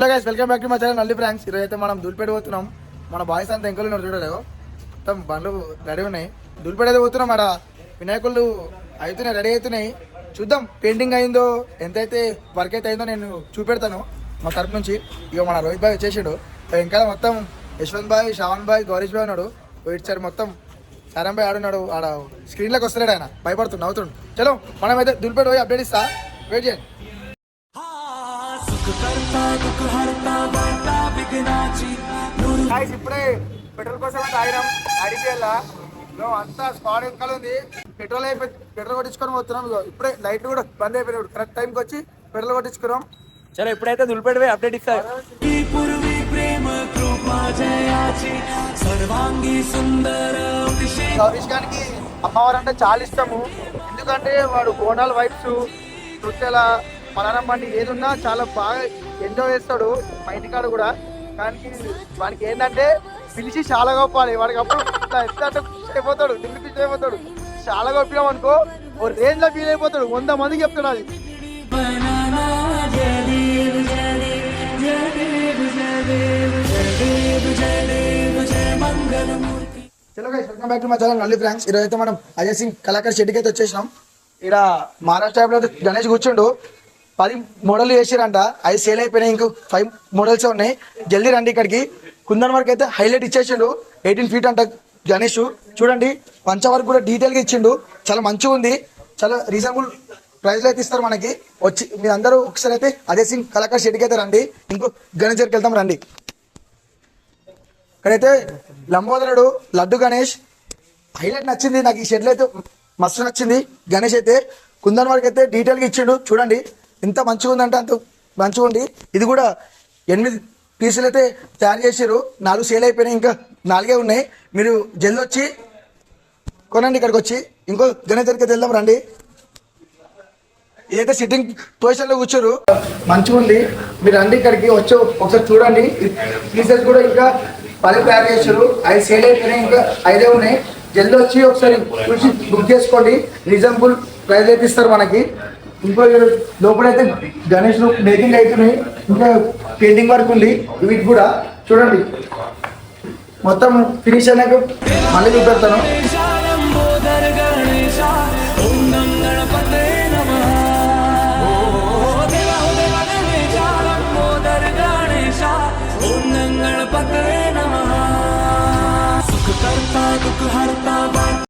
Hello guys, welcome back to my channel నల్లి Fronx. ఈరోజు అయితే మనం దులిపేట పోతున్నాం. మన బాయ్స్ అంతా ఎంకలు ఉన్నారు చూడలేవు, మొత్తం బండ్లు రెడీ ఉన్నాయి. దులిపేట అయితే పోతున్నాం. అక్కడ వినాయకులు అవుతున్నాయి, రెడీ అవుతున్నాయి. చూద్దాం పెయింటింగ్ అయిందో, ఎంతైతే వర్క్ అయితే అయిందో నేను చూపెడతాను మా తరపు నుంచి. ఇక మన రోహిత్ బాయ్ వచ్చేసాడు. ఇంకా మొత్తం యశ్వంత్ బాయ్, శ్రావణ్ బాయ్, గౌరీష్ బాయ్ ఉన్నాడు. ఇటు సైడ్ మొత్తం సరం బాయ్ ఆడున్నాడు. ఆడ స్క్రీన్లోకి వస్తున్నాడు, ఆయన భయపడుతుంది, అవుతుండు. చలో మనమైతే దులిపేట పోయి అప్డేట్ ఇస్తా, వెయిట్ చేయండి. ఇప్పుడే పెట్రోల్ కోసం అయితే ఆగినాం. అడిగేలా అంతా స్పాట్ ఎక్కలు ఉంది. పెట్రోల్ అయిపోయి పెట్రోల్ కొట్టించుకొని పోతున్నాం. ఇప్పుడే లైట్ కూడా బంద్ అయిపోయినాడు. కరెక్ట్ టైంకి వచ్చి పెట్రోల్ కొట్టించుకున్నాం. చలో ఇప్పుడైతే దులిపేట అప్డేట్ ఇస్తారు. సౌరీష్ గారికి అమ్మవారు అంటే చాలా ఇష్టము. ఎందుకంటే వాడు బోనాల వైబ్స్, నృత్యాల మలనం బండి ఏదున్నా చాలా బాగా ఎంజాయ్ చేస్తాడు. మా ఇంటికాడ కూడా. కానీ వానికి ఏంటంటే పిలిచి చాలా గొప్పాలి. వాడికి అప్పుడు ఎంత అంటే ఖుషి అయిపోతాడు, దిల్లు పిచ్చి అయిపోతాడు. చాలా గొప్పినాం అనుకో, ఓ రేంజ్ లో ఫీల్ అయిపోతాడు. 100 మందికి చెప్తాడు అది. చలో guys, welcome back to my channel నల్లి ఫ్రాంక్స్. ఈరోజు అయితే మనం అజయ్ సింగ్ కళాకారు షెడ్కి అయితే వచ్చేసినాం. ఇక్కడ మహారాష్ట్ర లో గణేష్ కూర్చుండు. 10 మోడల్ చేసారంట. 5 సేల్ అయిపోయినాయి, ఇంకో 5 మోడల్స్ ఉన్నాయి. జల్దీ రండి ఇక్కడికి. కుందన్ వరకు అయితే హైలైట్ ఇచ్చేసిండు. 18 feet అంట గణేష్. చూడండి, పంచ వరకు కూడా డీటెయిల్గా ఇచ్చిండు. చాలా మంచిగా ఉంది. చాలా రీజనబుల్ ప్రైస్లో అయితే ఇస్తారు మనకి. వచ్చి మీరు అందరూ ఒకసారి అయితే అజయ్ సింగ్ కళాకారు షెడ్కి అయితే రండి. ఇంకో గణేష్ దగ్గరికి వెళ్తాం రండి. ఇక్కడైతే లంబోదరుడు లడ్డు గణేష్ హైలైట్ నచ్చింది నాకు. ఈ షెడ్లో అయితే మస్తు నచ్చింది. గణేష్ అయితే కుందన్ వరకు అయితే డీటెయిల్గా ఇచ్చిండు. చూడండి ఎంత మంచిగా ఉందంటే అంత మంచిగా ఉంది. ఇది కూడా 8 పీసులు అయితే తయారు చేసారు. 4 సేల్ అయిపోయినాయి, ఇంకా 4 ఉన్నాయి. మీరు జల్ది వచ్చి కొనండి ఇక్కడికి వచ్చి. ఇంకో గణేష్ దగ్గరికి వెళ్దాం రండి. ఇదైతే సిట్టింగ్ పొజిషన్లో కూర్చోరు, మంచిగా ఉంది. మీరు రండి ఇక్కడికి వచ్చి ఒకసారి చూడండి. పీసెస్ కూడా ఇంకా 10 తయారు చేశారు. 5 సేల్ అయిపోయినాయి, ఇంకా 5 ఉన్నాయి. జల్ది వచ్చి ఒకసారి చూసి బుక్ చేసుకోండి. రీజనబుల్ ప్రైస్ అయితే ఇస్తారు మనకి. ఇంకో లోపలైతే గణేష్ మేకింగ్ అవుతున్నాయి. ఇంకా పెయింటింగ్ వర్క్ ఉంది. వీటి కూడా చూడండి, మొత్తం ఫినిష్ అయినాక మళ్ళీ చూపెడతాను.